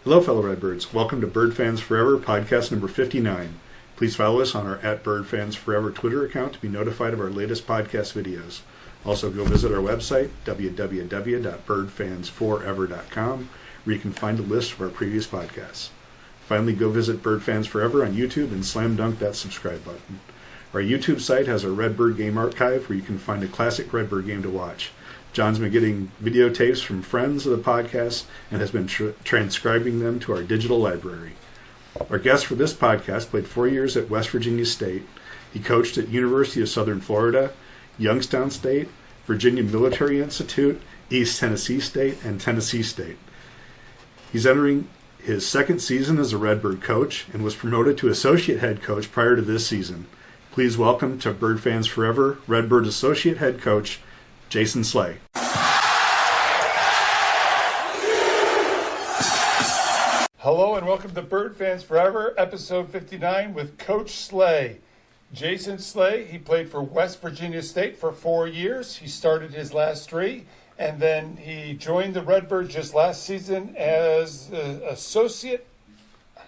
Hello, fellow Redbirds. Welcome to Bird Fans Forever, podcast number 59. Please follow us on our @BirdFansForever Twitter account to be notified of our latest podcast videos. Also, go visit our website, www.birdfansforever.com, where you can find a list of our previous podcasts. Finally, go visit Bird Fans Forever on YouTube and slam dunk that subscribe button. Our YouTube site has a Redbird game archive where you can find a classic Redbird game to watch. John's been getting videotapes from friends of the podcast and has been transcribing them to our digital library. Our guest for this podcast played 4 years at West Virginia State. He coached at University of Southern Florida, Youngstown State, Virginia Military Institute, East Tennessee State, and Tennessee State. He's entering his second season as a Redbird coach and was promoted to associate head coach prior to this season. Please welcome to Bird Fans Forever, Redbird associate head coach, Jason Slay. Hello and welcome to Bird Fans Forever, episode 59 with Coach Slay. Jason Slay, he played for West Virginia State for 4 years. He started his last 3, and then he joined the Redbirds just last season as associate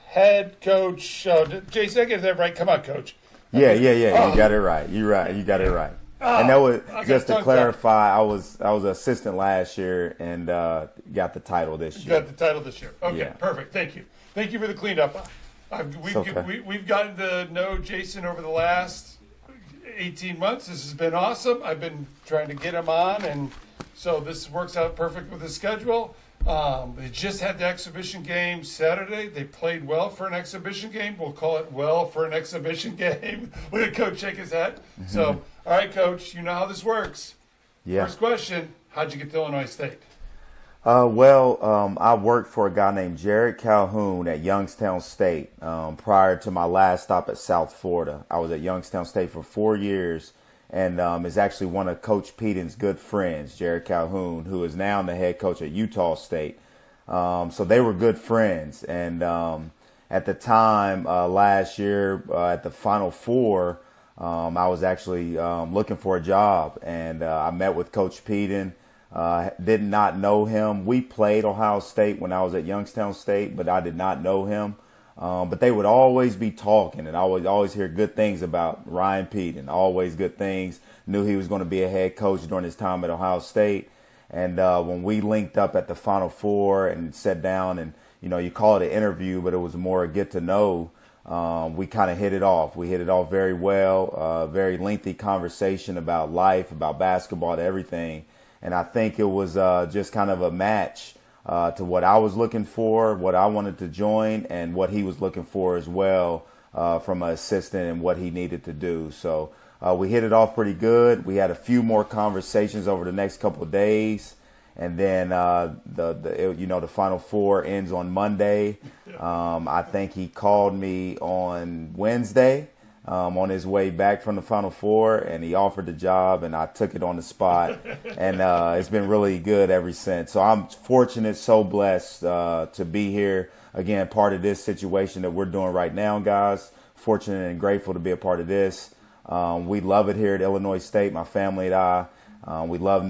head coach. Jason, I get that right. Come on, Coach. Yeah. You got it right. You're right. You got it right. And that was just to clarify. I was assistant last year and got the title this year. Got the title this year. Okay, yeah. Perfect. Thank you for the cleanup. We've gotten to know Jason over the last 18 months. This has been awesome. I've been trying to get him on, and so this works out perfect with his schedule. They just had the exhibition game Saturday. They played well for an exhibition game. We'll call it well for an exhibition game. Look at Coach shake his head. Mm-hmm. So, all right, Coach, you know how this works. Yeah. First question, how'd you get to Illinois State? I worked for a guy named Jared Calhoun at Youngstown State prior to my last stop at South Florida. I was at Youngstown State for 4 years and is actually one of Coach Peden's good friends, Jared Calhoun, who is now the head coach at Utah State. So they were good friends. And at the time last year at the Final Four, I was actually looking for a job. And I met with Coach Peden. Did not know him. We played Ohio State when I was at Youngstown State, but I did not know him. But they would always be talking, and I would always hear good things about Ryan Peden, always good things. Knew he was going to be a head coach during his time at Ohio State. And when we linked up at the Final Four and sat down and, you call it an interview, but it was more a get to know, we kind of hit it off. We hit it off very well, very lengthy conversation about life, about basketball, everything. And I think it was just kind of a match to what I was looking for, what I wanted to join, and what he was looking for as well from an assistant and what he needed to do. So we hit it off pretty good. We had a few more conversations over the next couple of days, and then the Final Four ends on Monday. I think he called me on Wednesday on his way back from the Final Four, and he offered the job, and I took it on the spot, and it's been really good ever since. So I'm fortunate, so blessed to be here, again, part of this situation that we're doing right now, guys. Fortunate and grateful to be a part of this. We love it here at Illinois State, my family and I. We love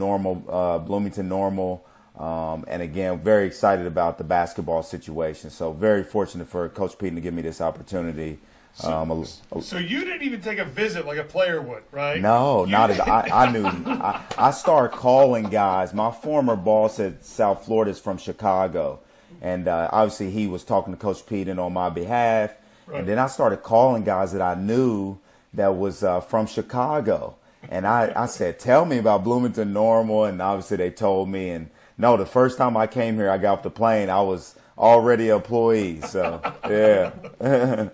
Bloomington Normal, and again, very excited about the basketball situation. So very fortunate for Coach Peden to give me this opportunity. So you didn't even take a visit like a player would, right? No, not at all. I knew. I started calling guys. My former boss at South Florida is from Chicago, and obviously he was talking to Coach Peden on my behalf. Right. And then I started calling guys that I knew that was from Chicago, and I said, "Tell me about Bloomington Normal," and obviously they told me. And no, the first time I came here, I got off the plane, I was already an employee. So yeah.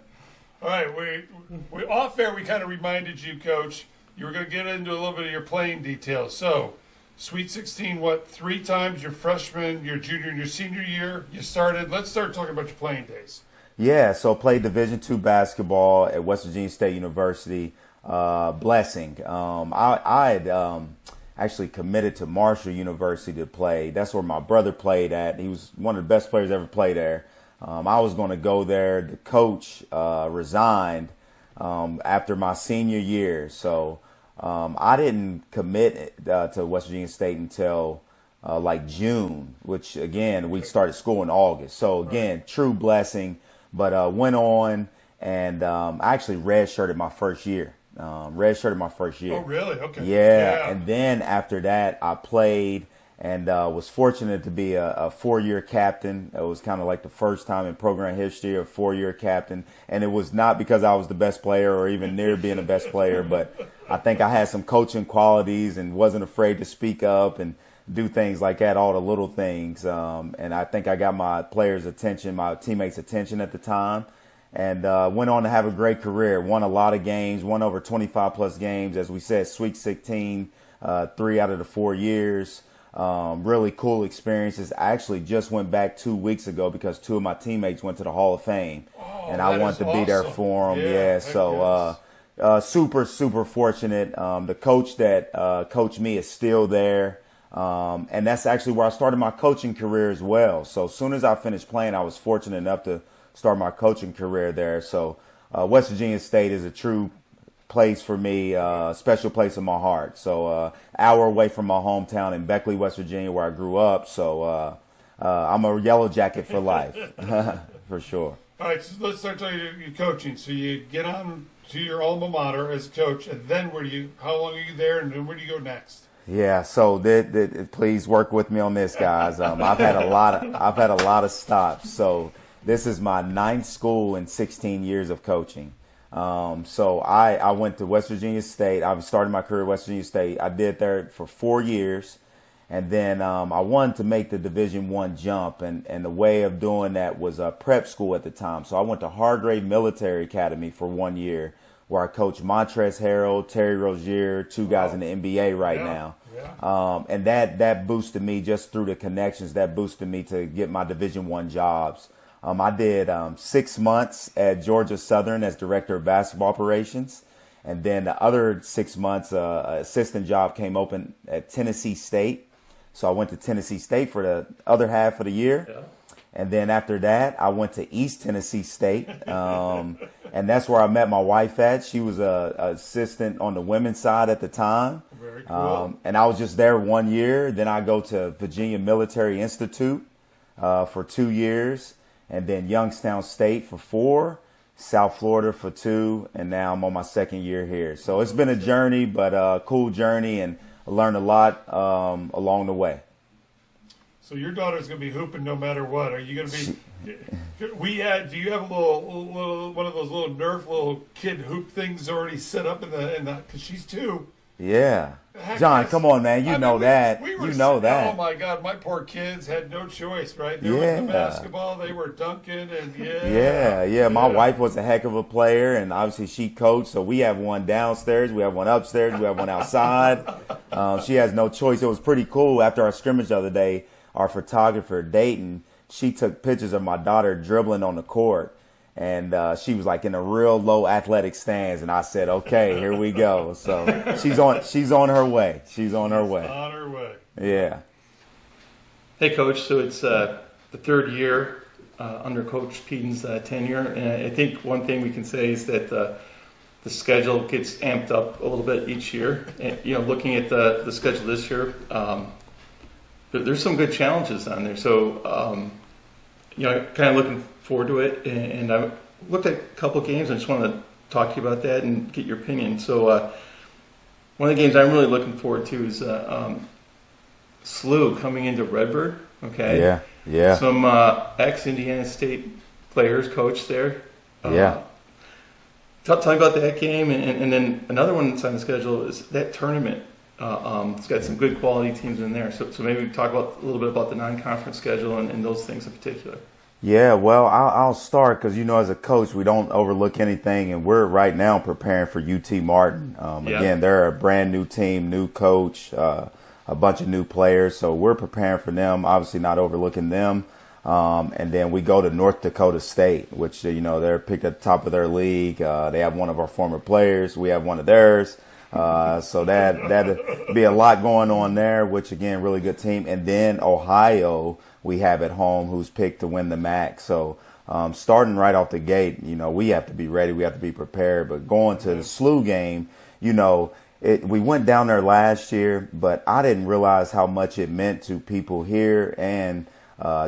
All right, we off air, we kind of reminded you, Coach, you were going to get into a little bit of your playing details. So, Sweet 16, 3 times your freshman, your junior, and your senior year, you started. Let's start talking about your playing days. Yeah, so played Division II basketball at West Virginia State University. Blessing. I had actually committed to Marshall University to play. That's where my brother played at. He was one of the best players ever played there. I was going to go there. The coach resigned after my senior year. So I didn't commit to West Virginia State until like June, which again, we started school in August. So again, true blessing, but went on and I actually redshirted my first year. Oh, really? Okay. Yeah. And then after that, I played and was fortunate to be a 4-year captain. It was kind of like the first time in program history, a 4-year captain. And it was not because I was the best player or even near being the best player, but I think I had some coaching qualities and wasn't afraid to speak up and do things like that, all the little things. And I think I got my players' attention, my teammates' attention at the time. And went on to have a great career. Won a lot of games, won over 25-plus games. As we said, Sweet 16, 3 out of the 4 years. Really cool experiences. I actually just went back 2 weeks ago because 2 of my teammates went to the Hall of Fame. And I wanted to be there for them. Yeah, so super, super fortunate. The coach that coached me is still there. And that's actually where I started my coaching career as well. So as soon as I finished playing, I was fortunate enough to start my coaching career there. So West Virginia State is a true place for me, special place in my heart. So hour away from my hometown in Beckley, West Virginia, where I grew up. So I'm a Yellow Jacket for life, for sure. All right, so let's start talking your coaching. So you get on to your alma mater as coach, and then how long are you there, and then where do you go next? Yeah, so please work with me on this, guys. I've had a lot of stops. So this is my 9th school in 16 years of coaching. So I went to West Virginia State. I started my career at West Virginia State. I did there for 4 years. And then I wanted to make the Division I jump. And the way of doing that was a prep school at the time. So I went to Hargrave Military Academy for 1 year, where I coached Montrezl Harrell, Terry Rozier, 2 guys in the NBA right now. Yeah. And that boosted me just through the connections. That boosted me to get my Division I jobs. I did 6 months at Georgia Southern as director of basketball operations. And then the other 6 months, assistant job came open at Tennessee State. So I went to Tennessee State for the other half of the year. Yeah. And then after that, I went to East Tennessee State. And that's where I met my wife at. She was an assistant on the women's side at the time. Very cool. And I was just there 1 year. Then I go to Virginia Military Institute for 2 years. And then Youngstown State for 4, South Florida for 2, and now I'm on my 2nd year here. So it's been a journey, but a cool journey, and I learned a lot along the way. So your daughter's going to be hooping no matter what. Are you going to be? Do you have a little one of those little Nerf little kid hoop things already set up in the because she's 2. Yeah. John, come on, man. You know that. Oh, my God. My poor kids had no choice, right? They were in the basketball. They were dunking. And Yeah. My wife was a heck of a player, and obviously she coached. So we have one downstairs. We have one upstairs. We have one outside. She has no choice. It was pretty cool. After our scrimmage the other day, our photographer, Dayton, she took pictures of my daughter dribbling on the court. And she was like in a real low athletic stance, and I said, "Okay, here we go." So she's on her way. She's on her way. On her way. Yeah. Hey, Coach. So it's the 3rd year under Coach Peden's tenure, and I think one thing we can say is that the schedule gets amped up a little bit each year. And, looking at the schedule this year, there's some good challenges on there. So, kind of looking forward to it, and I looked at a couple of games. I just wanted to talk to you about that and get your opinion. So one of the games I'm really looking forward to is SLU coming into Redbird. Okay. Yeah. Some ex-Indiana State players coach there. Tell me about that game, and then another one that's on the schedule is that tournament. It's got some good quality teams in there. So maybe talk a little bit about the non-conference schedule and those things in particular. Yeah, well, I'll start because, as a coach, we don't overlook anything, and we're right now preparing for UT Martin. Again, they're a brand new team, new coach, a bunch of new players, so we're preparing for them, obviously not overlooking them. And then we go to North Dakota State, which, they're picked at the top of their league. They have one of our former players. We have one of theirs. So that'd be a lot going on there, which, again, really good team. And then Ohio we have at home, who's picked to win the MAC. So starting right off the gate, we have to be ready. We have to be prepared. But going to the SLU game, we went down there last year, but I didn't realize how much it meant to people here and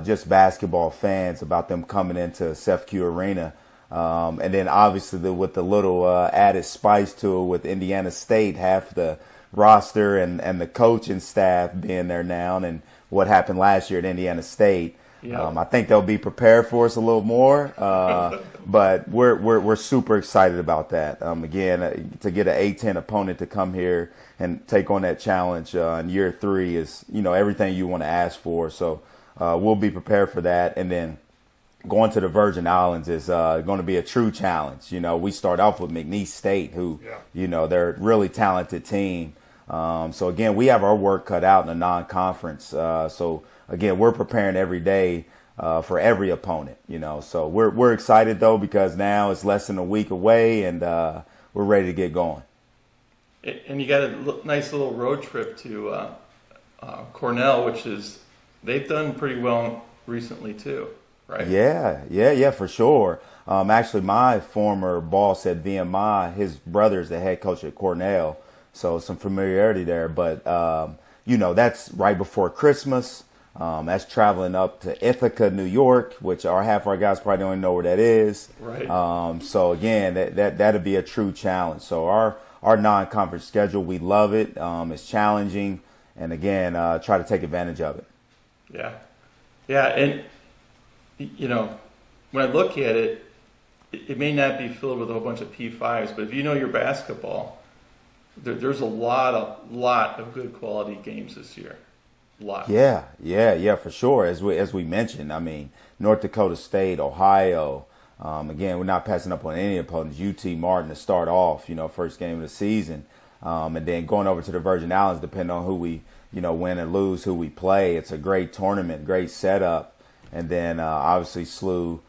just basketball fans about them coming into CEFCU Arena. And then obviously with the little added spice to it with Indiana State, half the roster and the coaching staff being there now, and what happened last year at Indiana State. Yeah. I think they'll be prepared for us a little more, but we're super excited about that. Again, to get an A10 opponent to come here and take on that challenge in year 3 is, everything you want to ask for. So we'll be prepared for that. And then going to the Virgin Islands is going to be a true challenge. We start off with McNeese State, who, they're a really talented team. So again, we have our work cut out in the non-conference. So again, we're preparing every day for every opponent, So we're excited, though, because now it's less than a week away, and we're ready to get going. And you got a nice little road trip to Cornell, they've done pretty well recently, too, right? Yeah, for sure. Actually, my former boss at VMI, his brother's the head coach at Cornell, so some familiarity there. But, that's right before Christmas. That's traveling up to Ithaca, New York, which half our guys probably don't even know where that is. Right. So again, that'd be a true challenge. So our non-conference schedule, we love it. It's challenging, and again, try to take advantage of it. Yeah, and when I look at it, it may not be filled with a whole bunch of P5s, but if you know your basketball, there's a lot of good quality games this year. Lot. Yeah, for sure. As we mentioned, North Dakota State, Ohio. Again, we're not passing up on any opponents. UT Martin to start off, first game of the season, and then going over to the Virgin Islands, depending on who we, win and lose, who we play. It's a great tournament, great setup, and then obviously SLU,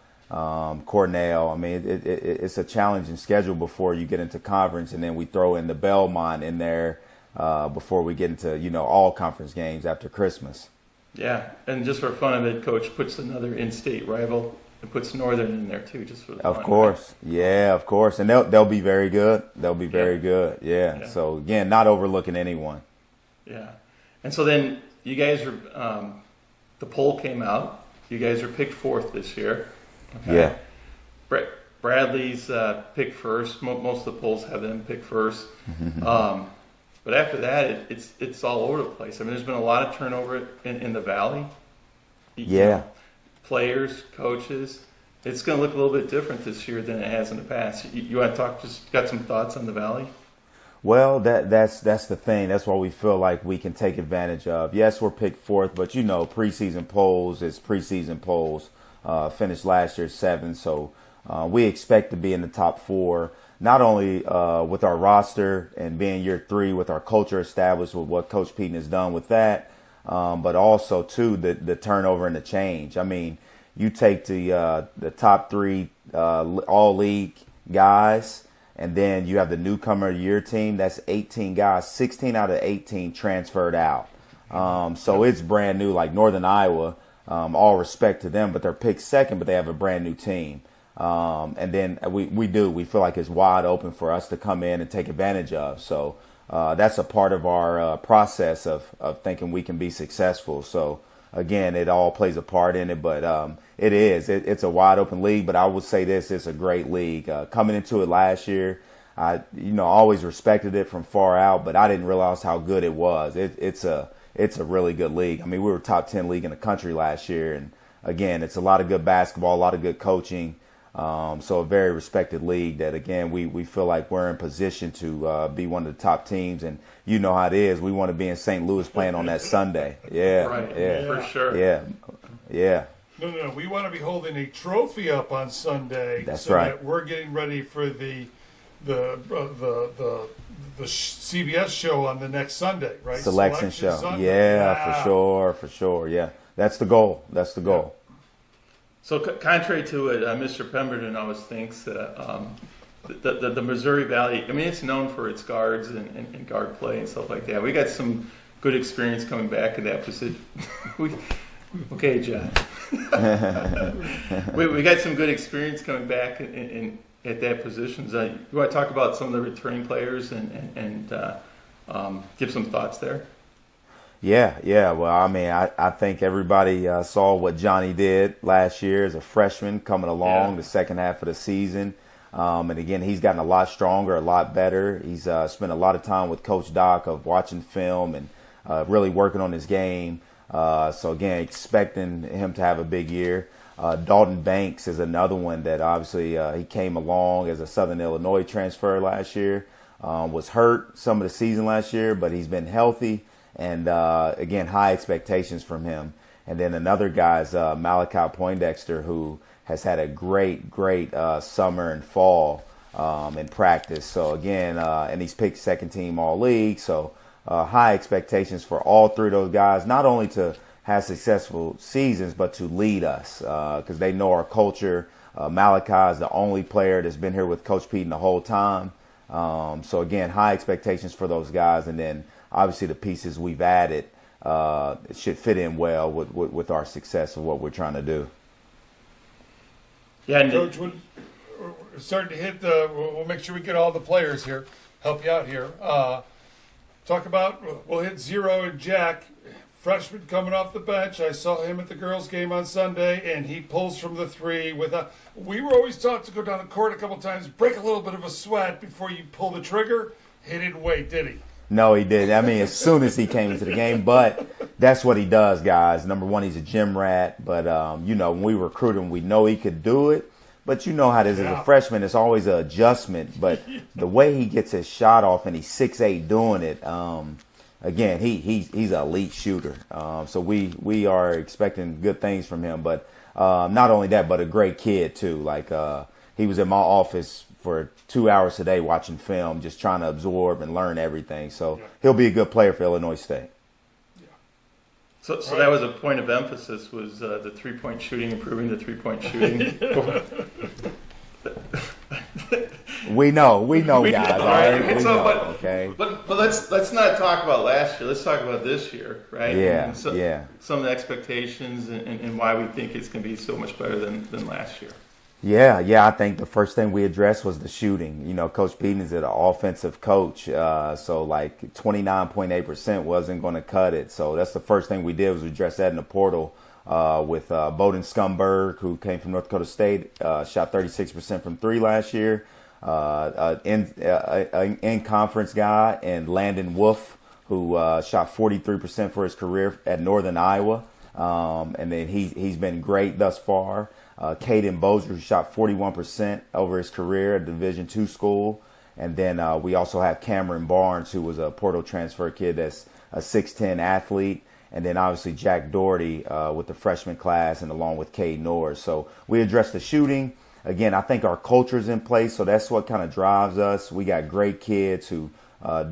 Cornell. It's a challenging schedule before you get into conference, and then we throw in the Belmont in there. Before we get into, all conference games after Christmas. Yeah, and just for fun of it, Coach puts another in-state rival and puts Northern in there too, just for the fun. Of course, yeah, of course, and they'll be very good. They'll be very good. Yeah. So again, not overlooking anyone. Yeah, and so then you guys are. The poll came out. You guys are picked 4th this year. Okay. Yeah. Bradley's picked first. Most of the polls have them picked first. But after that, it's all over the place. There's been a lot of turnover in the Valley. Players, coaches. It's going to look a little bit different this year than it has in the past. You want to talk? Just got some thoughts on the Valley? Well, that's the thing. That's what we feel like we can take advantage of. Yes, we're picked 4th, but preseason polls is preseason polls. Finished last year 7th, so we expect to be in the top 4. Not only with our roster and being year 3 with our culture established with what Coach Peden has done with that, but also too the turnover and the change. You take the top 3 all league guys, and then you have the newcomer year team. That's 18 guys. 16 out of 18 transferred out. So it's brand new. Like Northern Iowa, all respect to them, but they're picked 2nd, but they have a brand new team. And then we feel like it's wide open for us to come in and take advantage of. So that's a part of our process of thinking we can be successful. So again, it all plays a part in it, but it's a wide open league. But I would say it's a great league. Coming into it last year, I always respected it from far out, but I didn't realize how good it was. It's a really good league. We were top 10 league in the country last year, and again, it's a lot of good basketball, a lot of good coaching. So a very respected league that, again, we feel like we're in position to be one of the top teams. And you know how it is. We want to be in St. Louis playing on that Sunday. Yeah. Right. Yeah. For sure. Yeah. No. We want to be holding a trophy up on Sunday. That's right. That we're getting ready for the CBS show on the next Sunday, right? Selection show. Sunday. Yeah, for sure. Yeah. That's the goal. Yeah. So contrary to it, Mr. Pemberton always thinks that the Missouri Valley, it's known for its guards and guard play and stuff like that. We got some good experience coming back in that position. Okay, John. we got some good experience coming back at that position. You want to talk about some of the returning players and give some thoughts there. Yeah. Well, I mean, I think everybody saw what Johnny did last year as a freshman coming along the second half of the season. And again, he's gotten a lot stronger, a lot better. He's spent a lot of time with Coach Doc of watching film and really working on his game. So again, expecting him to have a big year. Dalton Banks is another one that obviously he came along as a Southern Illinois transfer last year. Was hurt some of the season last year, but he's been healthy. And again, high expectations from him. And then another guy's Malachi Poindexter, who has had a great summer and fall in practice. So again, and he's picked second team all league. So high expectations for all three of those guys, not only to have successful seasons, but to lead us because they know our culture. Malachi is the only player that's been here with Coach Peden the whole time. So again, high expectations for those guys. And then obviously the pieces we've added should fit in well with our success of what we're trying to do. Yeah, Coach, we're starting to hit we'll make sure we get all the players here, help you out here. Talk about, we'll hit Zero and Jack, freshman coming off the bench. I saw him at the girls' game on Sunday, and he pulls from the three. We were always taught to go down the court a couple times, break a little bit of a sweat before you pull the trigger. He didn't wait, did he? No, he didn't. I mean, as soon as he came into the game, but that's what he does, guys. Number one, he's a gym rat, but, when we recruit him, we know he could do it. But you know how this is as a freshman, it's always an adjustment. But the way he gets his shot off and he's 6'8" doing it, again, he's an elite shooter. So we are expecting good things from him. But not only that, but a great kid, too. Like he was in my office for 2 hours today watching film, just trying to absorb and learn everything. So he'll be a good player for Illinois State. So that was a point of emphasis, was the three-point shooting, improving the three-point shooting. we know, guys. All right? Okay. But let's not talk about last year. Let's talk about this year, right? Yeah. Some of the expectations and why we think it's going to be so much better than last year. Yeah. I think the first thing we addressed was the shooting. Coach Peden is an offensive coach, so like 29.8% wasn't going to cut it. So that's the first thing we did was address that in the portal with Bowden Scumberg, who came from North Dakota State, shot 36% from three last year. In conference guy, and Landon Wolf, who shot 43% for his career at Northern Iowa, and then he's been great thus far. Caden Bozer, who shot 41% over his career at Division II school. And then we also have Cameron Barnes, who was a portal transfer kid that's a 6'10" athlete. And then obviously Jack Doherty with the freshman class and along with Cade Norris. So we addressed the shooting. Again, I think our culture's in place, so that's what kind of drives us. We got great kids who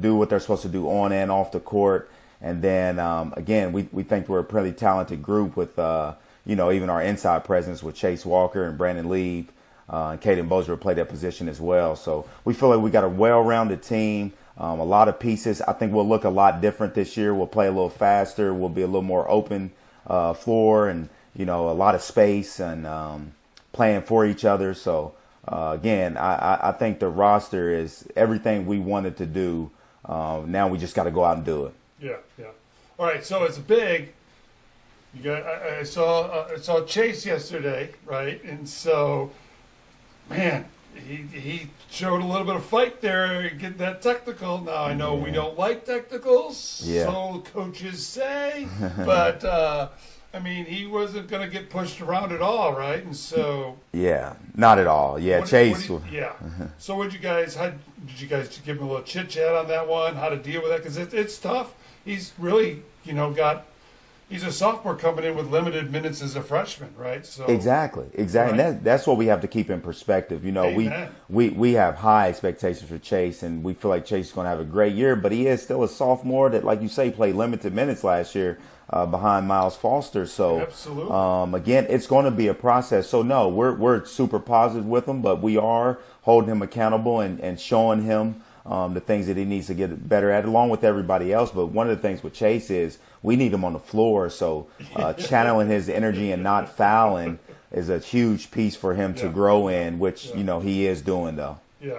do what they're supposed to do on and off the court. And then, again, we think we're a pretty talented group with even our inside presence with Chase Walker and Brandon Lieb, and Caden Bozer play that position as well. So we feel like we got a well-rounded team, a lot of pieces. I think we'll look a lot different this year. We'll play a little faster. We'll be a little more open floor and, a lot of space and playing for each other. So, again, I think the roster is everything we wanted to do. Now we just got to go out and do it. Yeah. All right, so it's big. I saw Chase yesterday, right? And so, man, he showed a little bit of fight there, getting that technical. Now, I know we don't like technicals, so coaches say. But, he wasn't going to get pushed around at all, right? And so... Yeah, not at all. Yeah, Chase... So did you guys give him a little chit-chat on that one, how to deal with that? Because it's tough. He's really, he's a sophomore coming in with limited minutes as a freshman, right? So Exactly. Right. And that's what we have to keep in perspective. We have high expectations for Chase, and we feel like Chase is going to have a great year, but he is still a sophomore that, like you say, played limited minutes last year behind Miles Foster. So, absolutely. Again, it's going to be a process. So, no, we're super positive with him, but we are holding him accountable and showing him the things that he needs to get better at, along with everybody else. But one of the things with Chase is we need him on the floor. So channeling his energy and not fouling is a huge piece for him to grow in, which, he is doing, though. Yeah.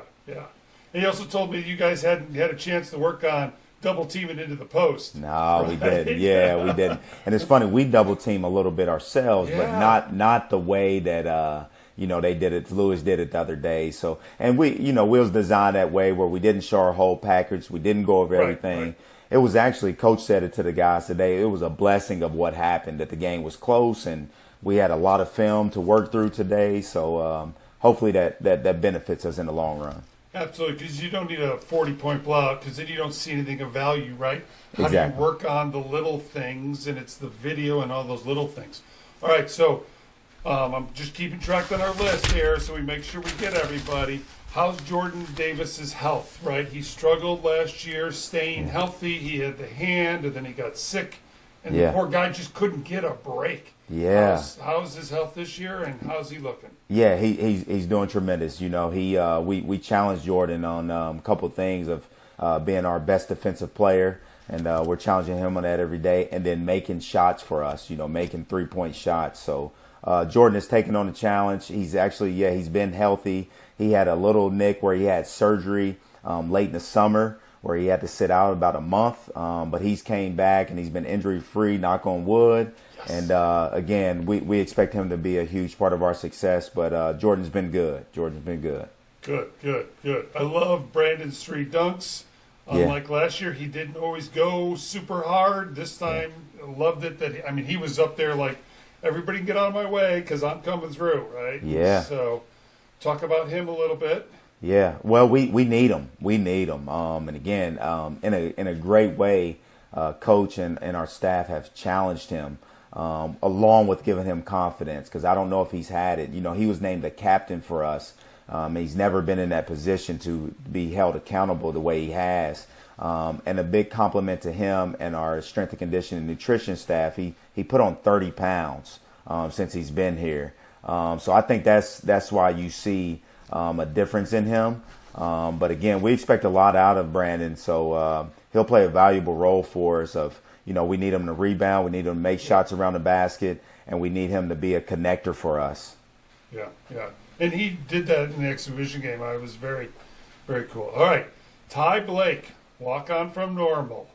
And he also told me you guys had a chance to work on double team it into the post. No, right? we didn't. Yeah, we didn't. And it's funny, we double team a little bit ourselves, but not the way that they did it. Lewis did it the other day. So, and we was designed that way where we didn't show our whole package. We didn't go over everything. Right. It was actually, Coach said it to the guys today. It was a blessing of what happened, that the game was close and we had a lot of film to work through today. So hopefully that benefits us in the long run. Absolutely, because you don't need a 40-point blowout, because then you don't see anything of value, right? How Exactly. do you work on the little things, and it's the video and all those little things. All right, so I'm just keeping track on our list here so we make sure we get everybody. How's Jordan Davis's health, right? He struggled last year staying healthy. He had the hand, and then he got sick, and the poor guy just couldn't get a break. Yeah. How's his health this year, and how's he looking? Yeah, he's doing tremendous. We challenged Jordan on a couple of things of being our best defensive player, and we're challenging him on that every day, and then making shots for us, making 3-point shots. So Jordan has taken on the challenge. He's actually, he's been healthy. He had a little nick where he had surgery late in the summer where he had to sit out about a month, but he's came back and he's been injury-free, knock on wood. Yes. And, again, we expect him to be a huge part of our success, but Jordan's been good. Good. I love Brandon's 3 dunks. Unlike last year, he didn't always go super hard. This time, loved it. He was up there like, everybody get out of my way because I'm coming through, right? Yeah. So talk about him a little bit. Yeah, well, we need him. And again, in a great way, Coach and our staff have challenged him, along with giving him confidence, because I don't know if he's had it. He was named the captain for us. He's never been in that position to be held accountable the way he has. And a big compliment to him and our strength and conditioning and nutrition staff. He put on 30 pounds since he's been here. So I think that's why you see a difference in him. But again, we expect a lot out of Brandon, so he'll play a valuable role for us. We need him to rebound, we need him to make shots around the basket, and we need him to be a connector for us. Yeah. And he did that in the exhibition game. I was very, very cool. All right, Ty Blake, walk on from Normal.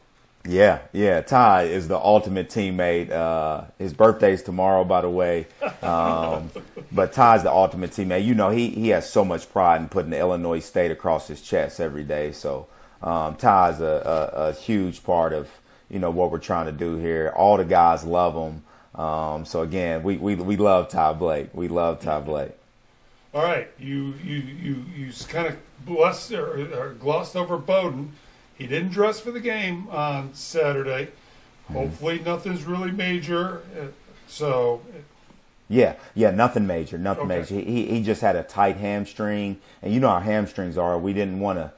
Yeah. Ty is the ultimate teammate. His birthday's tomorrow, by the way. But Ty's the ultimate teammate. He has so much pride in putting the Illinois State across his chest every day. So Ty's a huge part of what we're trying to do here. All the guys love him. So again, we love Ty Blake. We love Ty Blake. All right, you kind of glossed over Bowden. He didn't dress for the game on Saturday. Hopefully nothing's really major. Yeah, nothing major. He just had a tight hamstring, and how hamstrings are. We didn't want to,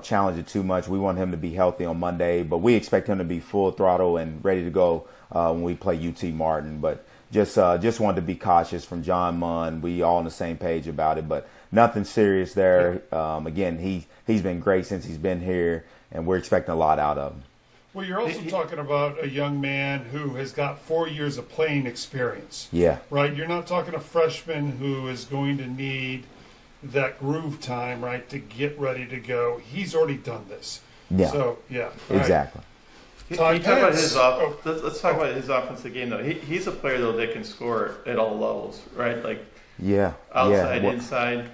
challenge it too much. We want him to be healthy on Monday, but we expect him to be full throttle and ready to go when we play UT Martin. But just wanted to be cautious from John Munn. We all on the same page about it, but nothing serious there. Again, he's been great since he's been here, and we're expecting a lot out of him. Well, you're also talking about a young man who has got 4 years of playing experience. Yeah. Right? You're not talking a freshman who is going to need that groove time, right, to get ready to go. He's already done this. Yeah. So, yeah. Exactly. Right. Let's talk about his offensive game, though. He's a player, though, that can score at all levels, right? Like outside, inside.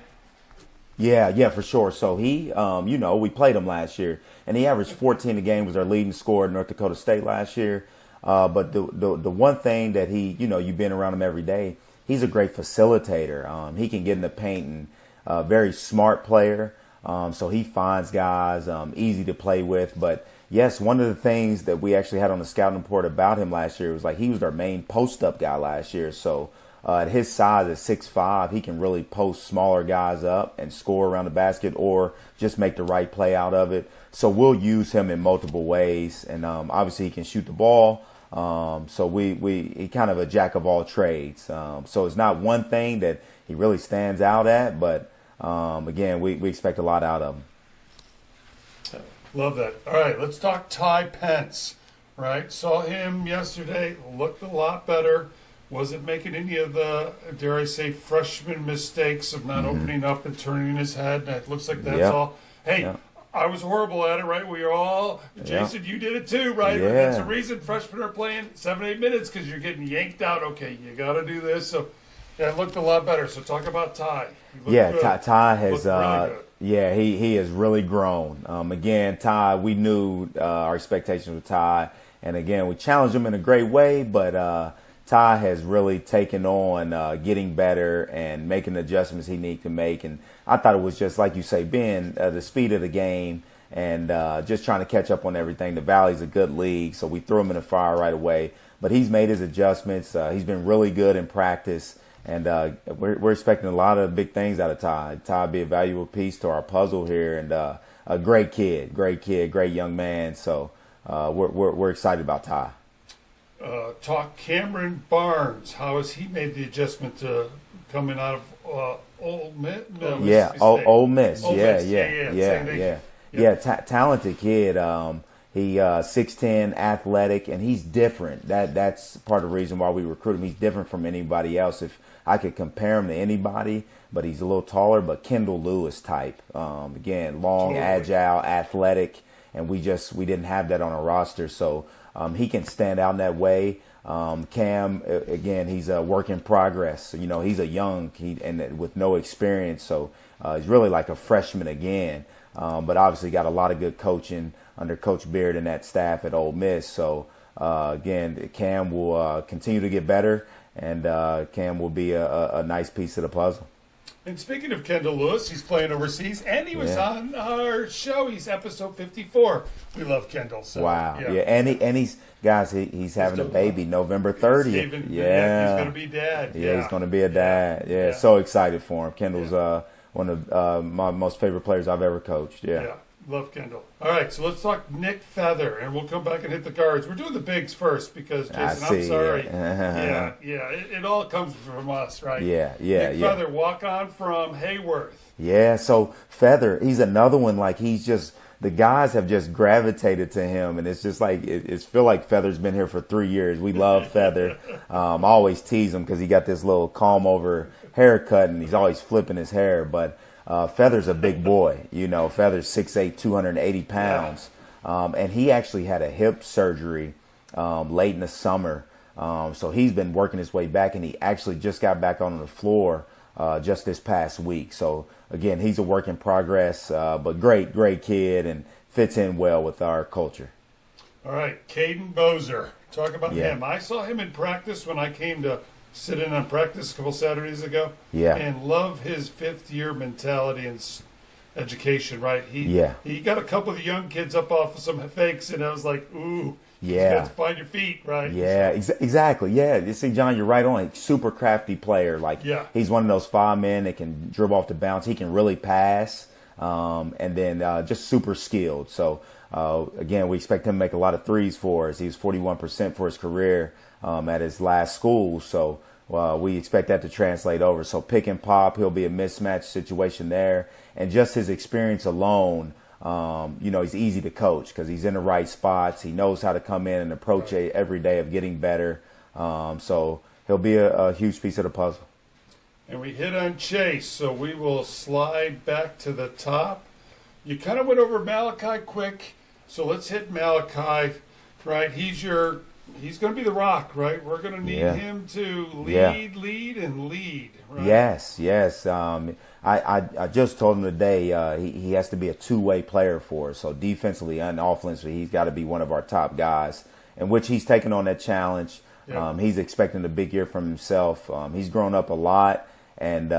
Yeah, for sure. So he, we played him last year, and he averaged 14 a game, was our leading scorer at North Dakota State last year. But the one thing that he, you've been around him every day, he's a great facilitator. He can get in the paint and very smart player. So he finds guys easy to play with. But yes, one of the things that we actually had on the scouting report about him last year was he was our main post-up guy last year. So at his size at 6'5", he can really post smaller guys up and score around the basket or just make the right play out of it. So we'll use him in multiple ways. And obviously he can shoot the ball. So he kind of a jack of all trades. So it's not one thing that he really stands out at, but again, we expect a lot out of him. Love that. All right, let's talk Ty Pence, right? Saw him yesterday, looked a lot better. Wasn't making any of the, dare I say, freshman mistakes of not opening up and turning his head. And it looks like that's all. Hey, I was horrible at it, right? We are all, Jason, you did it too, right? Yeah. That's the reason freshmen are playing 7-8 minutes, because you're getting yanked out. Okay, you got to do this. So, yeah, it looked a lot better. So talk about Ty. Ty has, really yeah, he has really grown. Again, Ty, we knew our expectations with Ty, and again, we challenged him in a great way, but Ty has really taken on getting better and making the adjustments he needs to make. And I thought it was just, like you say, Ben, the speed of the game and just trying to catch up on everything. The Valley's a good league, so we threw him in the fire right away. But he's made his adjustments. He's been really good in practice. And we're expecting a lot of big things out of Ty. Ty will be a valuable piece to our puzzle here, and a great kid, great young man. So we're excited about Ty. Talk Cameron Barnes. How has he made the adjustment to coming out of Ole Miss? Ole Miss. Ole Miss. Yeah. Talented kid. He 6'10", athletic, and he's different. That's part of the reason why we recruit him. He's different from anybody else. If I could compare him to anybody, but he's a little taller, but Kendall Lewis type. Again, long, agile, athletic, and we didn't have that on our roster. So he can stand out in that way. Cam, again, he's a work in progress. You know, he's a young and with no experience, so he's really like a freshman again. But obviously got a lot of good coaching under Coach Beard and that staff at Ole Miss. So again, Cam will continue to get better, and Cam will be a nice piece of the puzzle. And speaking of Kendall Lewis, he's playing overseas, and he was on our show. He's episode 54. We love Kendall. So, wow. Yeah. And he's having a baby November 30th. He's going to be dad. Yeah, he's going to be a dad. Yeah. So excited for him. Kendall's one of my most favorite players I've ever coached. Yeah. Love Kendall. All right, so let's talk Nick Feather, and we'll come back and hit the cards. We're doing the bigs first because, Jason, I'm sorry. It all comes from us, right? Yeah. Nick Feather, walk on from Hayworth. Yeah, so Feather, he's another one, like he's just, the guys have just gravitated to him, and it's just like, it's feel like Feather's been here for 3 years. We love Feather. I always tease him because he got this little calm over haircut, and he's always flipping his hair, but Feather's a big boy. You know, Feather's 6'8", 280 pounds. And he actually had a hip surgery late in the summer. So he's been working his way back, and he actually just got back on the floor just this past week. So, again, he's a work in progress, but great kid and fits in well with our culture. All right, Caden Bozer. Talk about him. I saw him in practice when I came to sit in on practice a couple Saturdays ago. Yeah. And love his fifth-year mentality and education, right? He got a couple of young kids up off of some fakes, and I was like, ooh. You got to find your feet, right? Yeah, exactly. Yeah, you see, John, you're right on. Super crafty player. He's one of those 5 men that can dribble off the bounce. He can really pass, and then just super skilled. So, again, we expect him to make a lot of threes for us. He was 41% for his career at his last school. So we expect that to translate over. So pick and pop, he'll be a mismatch situation there. And just his experience alone, he's easy to coach because he's in the right spots. He knows how to come in and approach every day of getting better. So he'll be a huge piece of the puzzle. And we hit on Chase, so we will slide back to the top. You kind of went over Malachi quick, so let's hit Malachi, right? He's going to be the rock, right? We're going to need him to lead, right? Yes. I just told him today he has to be a two-way player for us. So defensively and offensively, he's got to be one of our top guys, in which he's taking on that challenge. Yep. He's expecting a big year from himself. He's grown up a lot, and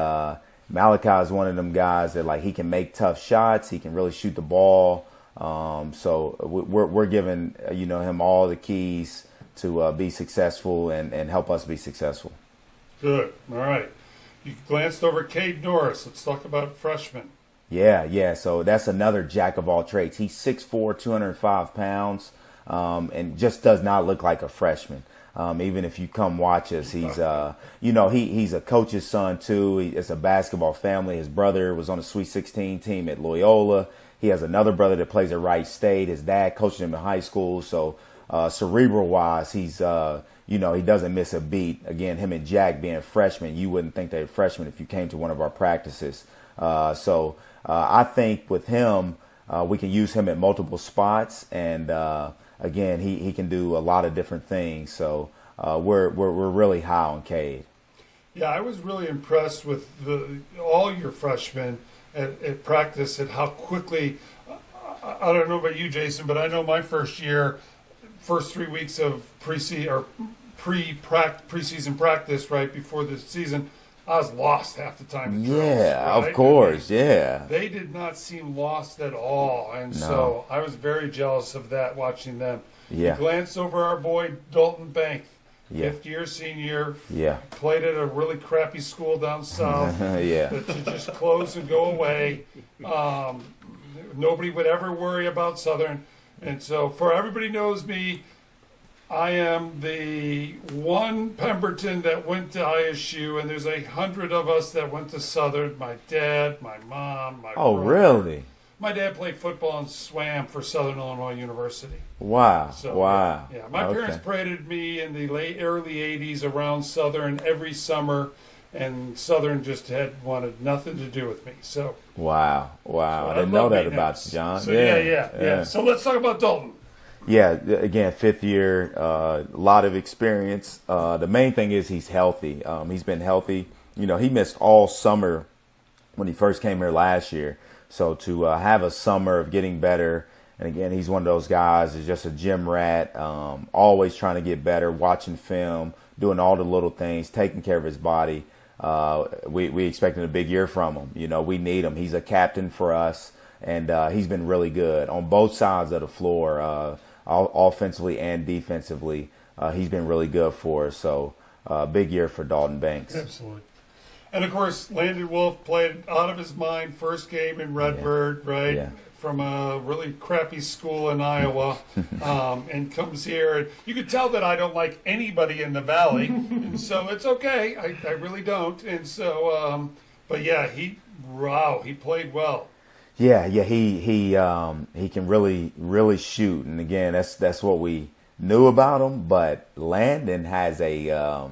Malachi is one of them guys that he can make tough shots. He can really shoot the ball. So we're giving him all the keys to be successful and help us be successful. Good. All right. You glanced over Cade Norris. Let's talk about freshman. Yeah. So that's another jack of all trades. He's 6'4", 205 pounds, and just does not look like a freshman. Even if you come watch us, he's he's a coach's son too. It's a basketball family. His brother was on the Sweet 16 team at Loyola. He has another brother that plays at Wright State. His dad coached him in high school. So cerebral wise, he's he doesn't miss a beat. Again, him and Jack being freshmen, you wouldn't think they're freshmen if you came to one of our practices. So I think with him, we can use him at multiple spots, and again, he can do a lot of different things. So we're really high on Cade. Yeah, I was really impressed with all your freshmen at practice and how quickly. I don't know about you, Jason, but I know my first 3 weeks of preseason practice right before the season, I was lost half the time. Yeah, right? Of course, yeah. They did not seem lost at all, and so I was very jealous of that watching them. Yeah. You glance over our boy Dalton Bank. Yeah. 5th-year senior, yeah, played at a really crappy school down south. Yeah, that you just close and go away. Nobody would ever worry about Southern, and so for everybody knows me, I am the one Pemberton that went to ISU, and there's 100 of us that went to Southern. My dad, my mom, my brother. Really? My dad played football and swam for Southern Illinois University. Wow. So, wow. Yeah, my parents paraded me in the early 80s around Southern every summer, and Southern just wanted nothing to do with me. So Wow. So I didn't know that about you, John. So yeah. So let's talk about Dalton. Yeah, again, 5th year, a lot of experience. The main thing is he's healthy. He's been healthy. He missed all summer when he first came here last year. So to have a summer of getting better, and again, he's one of those guys is just a gym rat, always trying to get better, watching film, doing all the little things, taking care of his body. We expecting a big year from him. We need him. He's a captain for us, and he's been really good on both sides of the floor, offensively and defensively. He's been really good for us. So big year for Dalton Banks. Absolutely. And, of course, Landon Wolf played out of his mind first game in Redbird, right, Yeah. from a really crappy school in Iowa, and comes here. And you could tell that I don't like anybody in the Valley, and so it's okay. I really don't. And so, but, yeah, he played well. Yeah, he can really shoot, and again, that's what we knew about him. But Landon has a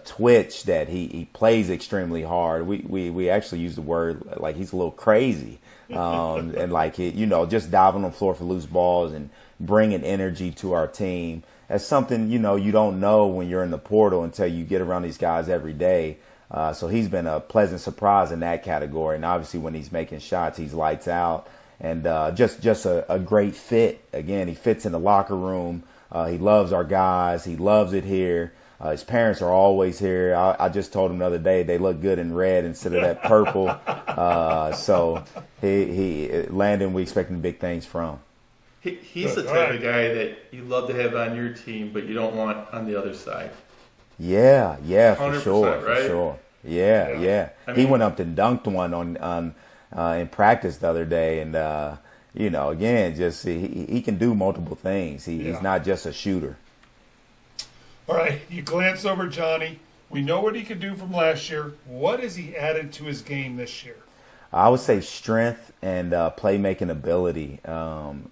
twitch that he plays extremely hard. We actually use the word like he's a little crazy, and like just diving on the floor for loose balls and bringing energy to our team. That's something you don't know when you're in the portal until you get around these guys every day. So he's been a pleasant surprise in that category, and obviously when he's making shots, he's lights out, and just a great fit. Again, he fits in the locker room. He loves our guys. He loves it here. His parents are always here. I just told him the other day they look good in red instead of that purple. So Landon, we expecting big things from. He's the type of guy that you love to have on your team, but you don't want on the other side. Yeah, for sure, right? for sure. Yeah. I mean, he went up and dunked one on in practice the other day, and again, just he can do multiple things. He's not just a shooter. All right, you glance over Johnny. We know what he could do from last year. What has he added to his game this year? I would say strength and playmaking ability.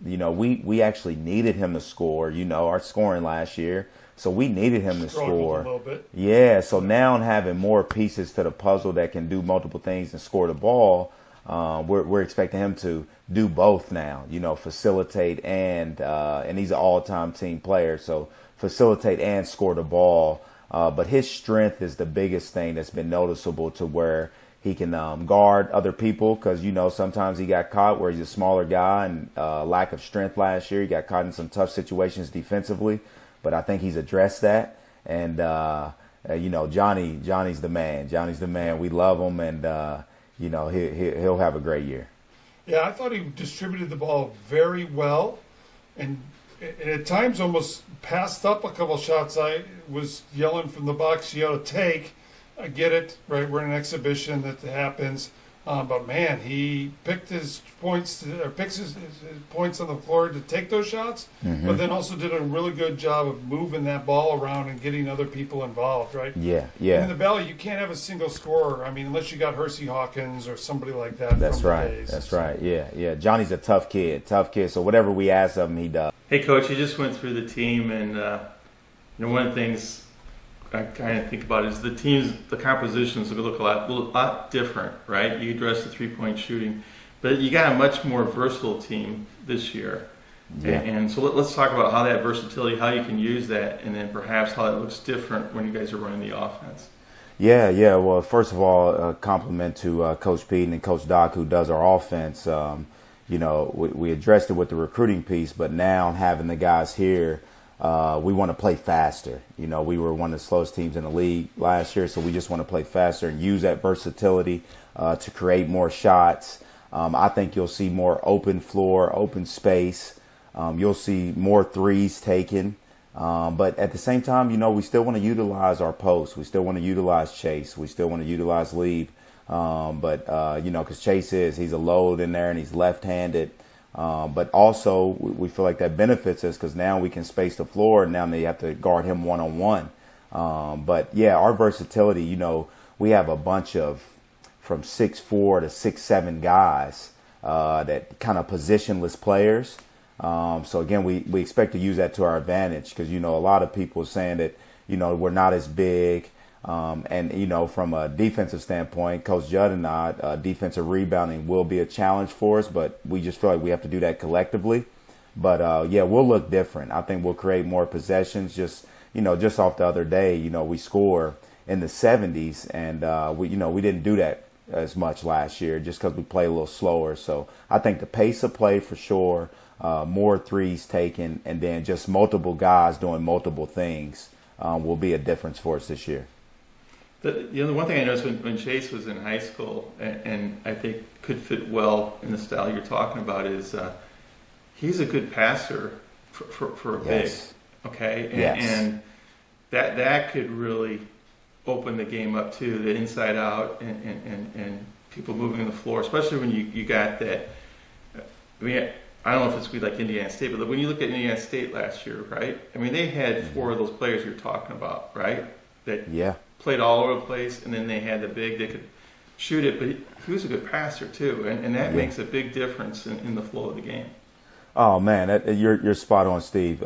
We actually needed him to score. Our scoring last year, so we needed him to score. A little bit. Yeah, so now having more pieces to the puzzle that can do multiple things and score the ball, we're expecting him to do both now. Facilitate and he's an all-time team player, so facilitate and score the ball. But his strength is the biggest thing that's been noticeable to where he can guard other people because, sometimes he got caught where he's a smaller guy and lack of strength last year. He got caught in some tough situations defensively, but I think he's addressed that. And, Johnny's the man. Johnny's the man. We love him, and, he'll have a great year. Yeah, I thought he distributed the ball very well and at times almost passed up a couple shots. I was yelling from the box, you ought to take. I get it, right? We're in an exhibition that happens. But man, he picked his points, picks his points on the floor to take those shots, but then also did a really good job of moving that ball around and getting other people involved, right? Yeah. In the Valley, you can't have a single scorer. I mean, unless you got Hersey Hawkins or somebody like that. That's right. That's right. Yeah. Johnny's a tough kid. So whatever we ask of him, he does. Hey, Coach, you just went through the team, and one of the things I kind of think about is the compositions look a lot different, right? You address the 3-point shooting, but you got a much more versatile team this year. Yeah. And so let's talk about how that versatility, how you can use that, and then perhaps how it looks different when you guys are running the offense. Yeah. Well, first of all, a compliment to Coach Pete and Coach Doc, who does our offense. We addressed it with the recruiting piece, but now having the guys here, we want to play faster. We were one of the slowest teams in the league last year, so we just want to play faster and use that versatility to create more shots. I think you'll see more open floor, open space. You'll see more threes taken. But at the same time, we still want to utilize our posts. We still want to utilize Chase. We still want to utilize Lieb. Because Chase he's a load in there and he's left-handed. But also we feel like that benefits us because now we can space the floor and now they have to guard him one-on-one. Our versatility, we have a bunch of from 6'4" to 6'7" guys that kind of positionless players. So again, we expect to use that to our advantage because, a lot of people are saying that, we're not as big. From a defensive standpoint, Coach Judd and I, defensive rebounding will be a challenge for us, but we just feel like we have to do that collectively. But, we'll look different. I think we'll create more possessions. Just off the other day, we score in the 70s and, we didn't do that as much last year just because we play a little slower. So I think the pace of play for sure, more threes taken, and then just multiple guys doing multiple things will be a difference for us this year. The one thing I noticed when Chase was in high school, and I think could fit well in the style you're talking about, is he's a good passer for a big, okay? And that could really open the game up too, the inside out and people moving the floor, especially when you got that. I don't know if it's like Indiana State, but when you look at Indiana State last year, right? They had 4 of those players you're talking about, right? That played all over the place, and then they had the big that could shoot it, but he was a good passer too, and that makes a big difference in the flow of the game. Oh man, you're spot on, Steve.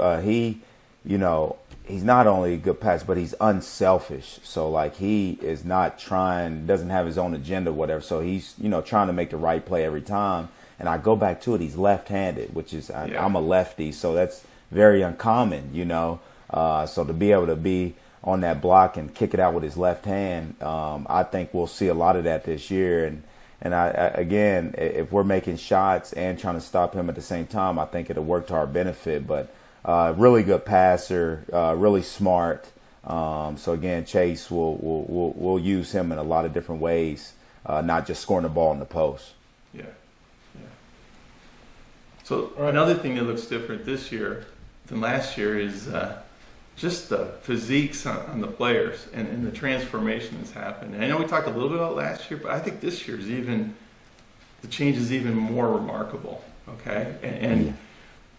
He's not only a good passer, but he's unselfish. So like he is not doesn't have his own agenda, whatever. So he's trying to make the right play every time. And I go back to it, he's left-handed, which is I'm a lefty, so that's very uncommon, So to be able to be on that block and kick it out with his left hand, I think we'll see a lot of that this year. And again, if we're making shots and trying to stop him at the same time, I think it'll work to our benefit. But really good passer, really smart. So again, Chase we'll use him in a lot of different ways, not just scoring the ball in the post. Yeah. So another thing that looks different this year than last year is just the physiques on the players and the transformation that's happened. And I know we talked a little bit about last year, but I think this year's the change is even more remarkable. Okay, and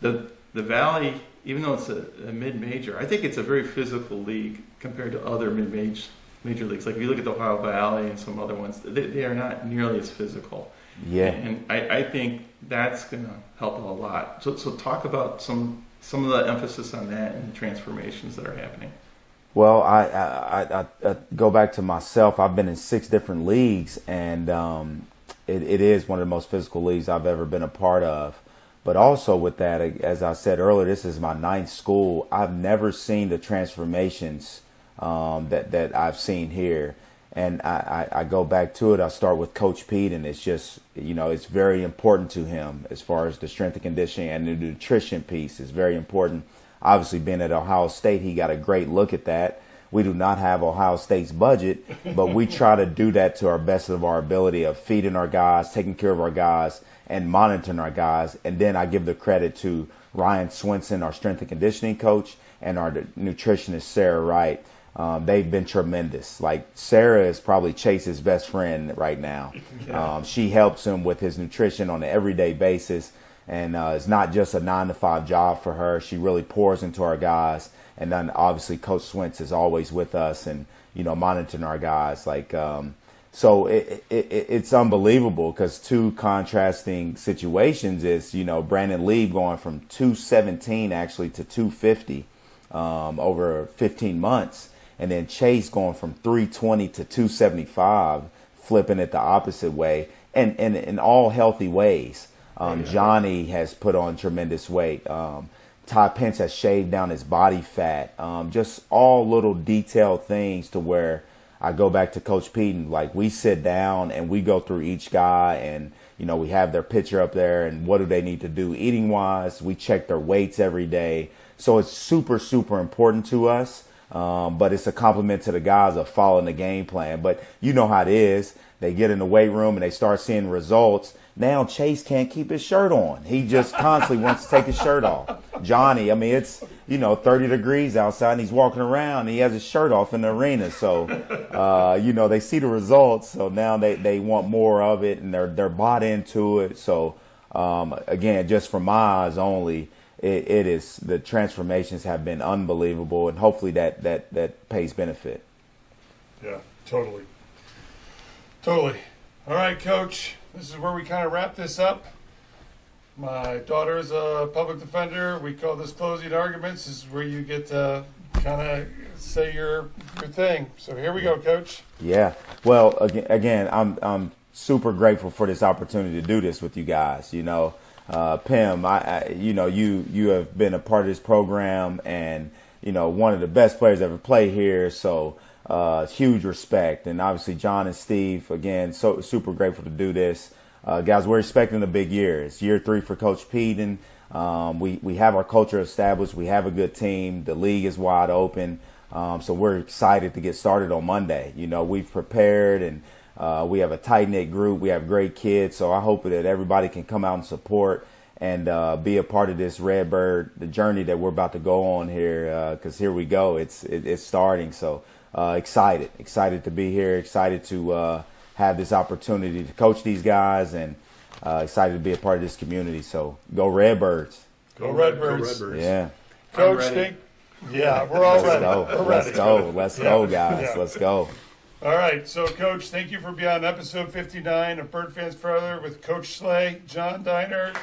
the Valley, even though it's a mid-major, I think it's a very physical league compared to other major leagues. Like if you look at the Ohio Valley and some other ones, they are not nearly as physical. Yeah, and I think that's going to help a lot. So talk about some of the emphasis on that and the transformations that are happening. Well, I go back to myself. I've been in 6 different leagues, and it is one of the most physical leagues I've ever been a part of. But also with that, as I said earlier, this is my 9th school. I've never seen the transformations that I've seen here. And I go back to it. I start with Coach Pete, and it's just, it's very important to him as far as the strength and conditioning and the nutrition piece is very important. Obviously, being at Ohio State, he got a great look at that. We do not have Ohio State's budget, but we try to do that to our best of our ability of feeding our guys, taking care of our guys, and monitoring our guys. And then I give the credit to Ryan Swinson, our strength and conditioning coach, and our nutritionist, Sarah Wright. They've been tremendous. Like Sarah is probably Chase's best friend right now. She helps him with his nutrition on an everyday basis. And it's not just a 9-to-5 job for her. She really pours into our guys. And then obviously Coach Swintz is always with us and, monitoring our guys. Like, so it's unbelievable because 2 contrasting situations is, Brandon Lieb going from 217 actually to 250 over 15 months. And then Chase going from 320 to 275, flipping it the opposite way, and in all healthy ways. Johnny has put on tremendous weight. Todd Pence has shaved down his body fat. Just all little detailed things to where I go back to Coach Peden. Like, we sit down and we go through each guy, and we have their picture up there and what do they need to do eating wise. We check their weights every day. So it's super, super important to us. But it's a compliment to the guys of following the game plan. But you know how it is. They get in the weight room and they start seeing results. Now Chase can't keep his shirt on. He just constantly wants to take his shirt off. Johnny, I mean, it's, 30 degrees outside and he's walking around and he has his shirt off in the arena. So, they see the results. So now they want more of it and they're bought into it. So, again, just from my eyes only, it is, the transformations have been unbelievable, and hopefully that pays benefit. Yeah, totally. All right, Coach, this is where we kind of wrap this up. My daughter is a public defender. We call this closing arguments. This is where you get to kind of say your thing. So here we go, Coach. Yeah. Well, again, I'm super grateful for this opportunity to do this with you guys. Pim, you have been a part of this program, and one of the best players ever played here. So huge respect, and obviously John and Steve, again, so super grateful to do this. Guys, we're expecting a big year. It's year 3 for Coach Peden. We have our culture established. We have a good team. The league is wide open. So we're excited to get started on Monday. We've prepared, and we have a tight-knit group. We have great kids. So I hope that everybody can come out and support and be a part of this Redbird, the journey that we're about to go on here, because here we go. It's starting. So excited to be here, excited to have this opportunity to coach these guys, and excited to be a part of this community. So go Redbirds. Go Redbirds. Yeah. Coach, we're all ready. Let's go, guys. Yeah. Let's go. All right, so Coach, thank you for being on episode 59 of Bird Fans Forever with Coach Slay, Jon Diener,